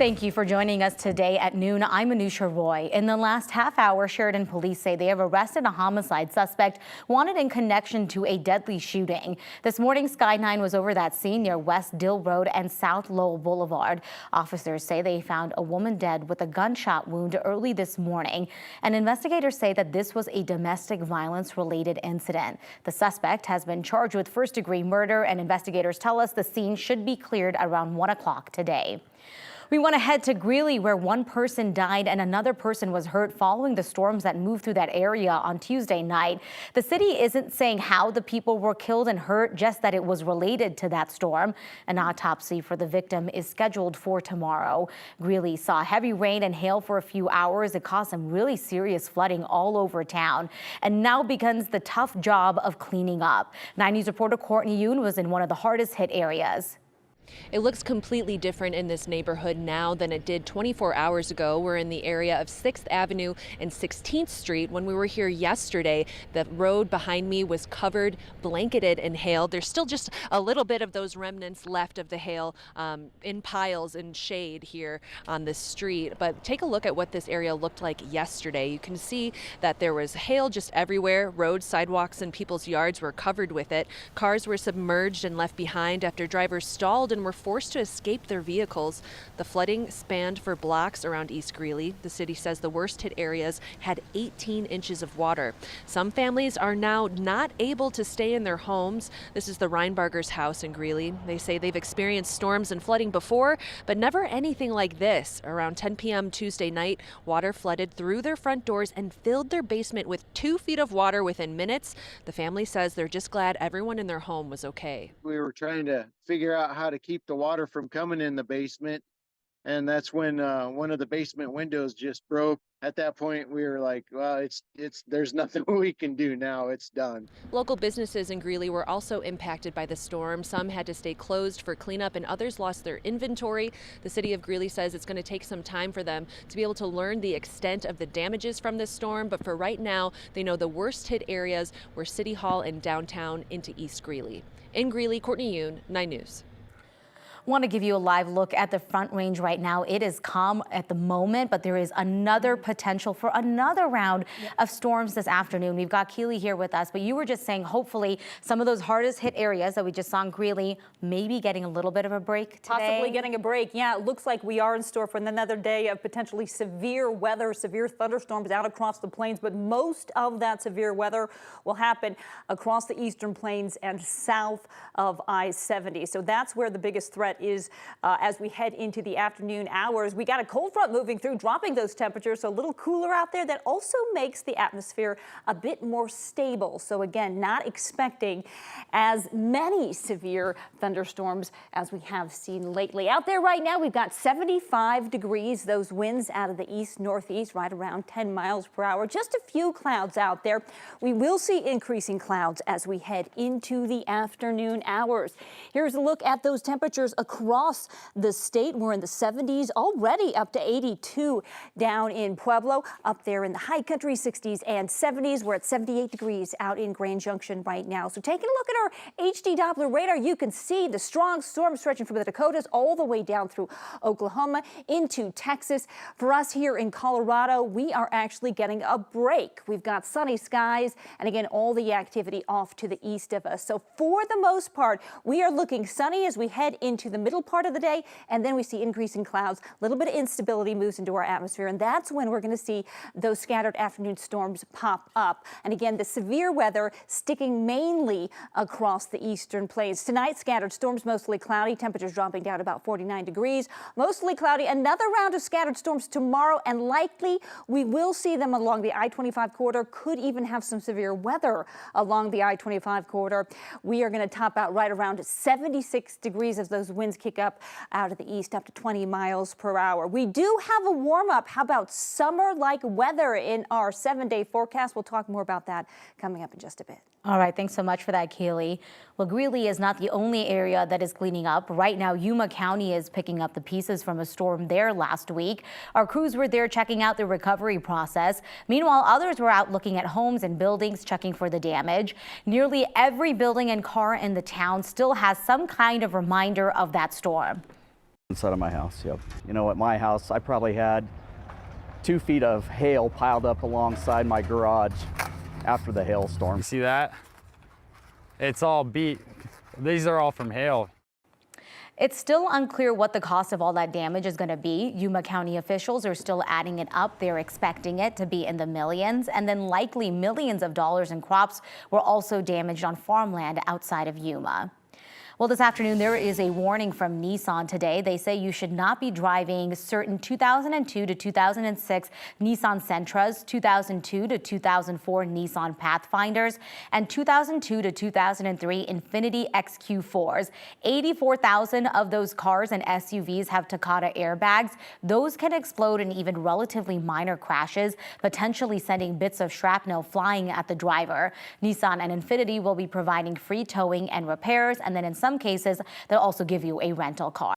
Thank you for joining us today at noon. I'm Anusha Roy. In the last half hour, Sheridan police say they have arrested a homicide suspect wanted in connection to a deadly shooting. This morning, Sky 9 was over that scene near West Dill Road and South Lowell Boulevard. Officers say they found a woman dead with a gunshot wound early this morning, and investigators say that this was a domestic violence-related incident. The suspect has been charged with first-degree murder, and investigators tell us the scene should be cleared around 1 o'clock today. We want to head to Greeley, where one person died and another person was hurt following the storms that moved through that area on Tuesday night. The city isn't saying how the people were killed and hurt, just that it was related to that storm. An autopsy for the victim is scheduled for tomorrow. Greeley saw heavy rain and hail for a few hours. It caused some really serious flooding all over town. And now begins the tough job of cleaning up. 9 News reporter Courtney Yoon was in one of the hardest hit areas. It looks completely different in this neighborhood now than it did 24 hours ago. We're in the area of 6th Avenue and 16th Street. When we were here yesterday, the road behind me was covered, blanketed in hail. There's still just a little bit of those remnants left of the hail in piles in shade here on this street. But take a look at what this area looked like yesterday. You can see that there was hail just everywhere. Roads, sidewalks, and people's yards were covered with it. Cars were submerged and left behind after drivers stalled and were forced to escape their vehicles. The flooding spanned for blocks around East Greeley. The city says the worst hit areas had 18 inches of water. Some families are now not able to stay in their homes. This is the Reinbarger's house in Greeley. They say they've experienced storms and flooding before, but never anything like this. Around 10 p.m. Tuesday night, water flooded through their front doors and filled their basement with 2 feet of water within minutes. The family says they're just glad everyone in their home was okay. We were trying to figure out how to keep the water from coming in the basement, and that's when one of the basement windows just broke. At that point, we were like, well, there's nothing we can do now. It's done. Local businesses in Greeley were also impacted by the storm. Some had to stay closed for cleanup and others lost their inventory. The city of Greeley says it's going to take some time for them to be able to learn the extent of the damages from this storm. But for right now, they know the worst hit areas were City Hall and downtown into East Greeley. In Greeley, Courtney Yoon, 9 News. Want to give you a live look at the Front Range right now. It is calm at the moment, but there is another potential for another round of storms this afternoon. We've got Keely here with us, but you were just saying hopefully some of those hardest hit areas that we just saw in Greeley maybe getting a little bit of a break today. Possibly getting a break. Yeah, it looks like we are in store for another day of potentially severe weather, severe thunderstorms out across the plains, but most of that severe weather will happen across the eastern plains and south of I-70. So that's where the biggest threat is as we head into the afternoon hours. We got a cold front moving through, dropping those temperatures, so a little cooler out there. That also makes the atmosphere a bit more stable. So again, not expecting as many severe thunderstorms as we have seen lately. Out there right now, we've got 75 degrees. Those winds out of the east-northeast, right around 10 miles per hour. Just a few clouds out there. We will see increasing clouds as we head into the afternoon hours. Here's a look at those temperatures across the state. We're in the 70s, already up to 82 down in Pueblo, up there in the high country, 60s and 70s. We're at 78 degrees out in Grand Junction right now. So taking a look at our HD Doppler radar, you can see the strong storm stretching from the Dakotas all the way down through Oklahoma into Texas. For us here in Colorado, we are actually getting a break. We've got sunny skies and again, all the activity off to the east of us. So for the most part, we are looking sunny as we head into the middle part of the day, and then we see increasing clouds. A little bit of instability moves into our atmosphere, and that's when we're going to see those scattered afternoon storms pop up. And again, the severe weather sticking mainly across the eastern plains. Tonight, scattered storms, mostly cloudy, temperatures dropping down about 49 degrees, mostly cloudy. Another round of scattered storms tomorrow, and likely we will see them along the I-25 corridor. Could even have some severe weather along the I-25 corridor. We are going to top out right around 76 degrees as those winds kick up out of the east up to 20 miles per hour. We do have a warm up. How about summer-like weather in our 7-day forecast? We'll talk more about that coming up in just a bit. All right, thanks so much for that, Keely. Well, Greeley is not the only area that is cleaning up. Right now, Yuma County is picking up the pieces from a storm there last week. Our crews were there checking out the recovery process. Meanwhile, others were out looking at homes and buildings, checking for the damage. Nearly every building and car in the town still has some kind of reminder of that storm. Inside of my house, yep. You know, at my house, I probably had 2 feet of hail piled up alongside my garage after the hailstorm. You see that? It's all beat. These are all from hail. It's still unclear what the cost of all that damage is going to be. Yuma County officials are still adding it up. They're expecting it to be in the millions, and then likely millions of dollars in crops were also damaged on farmland outside of Yuma. Well, this afternoon, there is a warning from Nissan today. They say you should not be driving certain 2002 to 2006 Nissan Sentras, 2002 to 2004 Nissan Pathfinders, and 2002 to 2003 Infiniti XQ4s. 84,000 of those cars and SUVs have Takata airbags. Those can explode in even relatively minor crashes, potentially sending bits of shrapnel flying at the driver. Nissan and Infiniti will be providing free towing and repairs, and then in some cases, they'll also give you a rental car.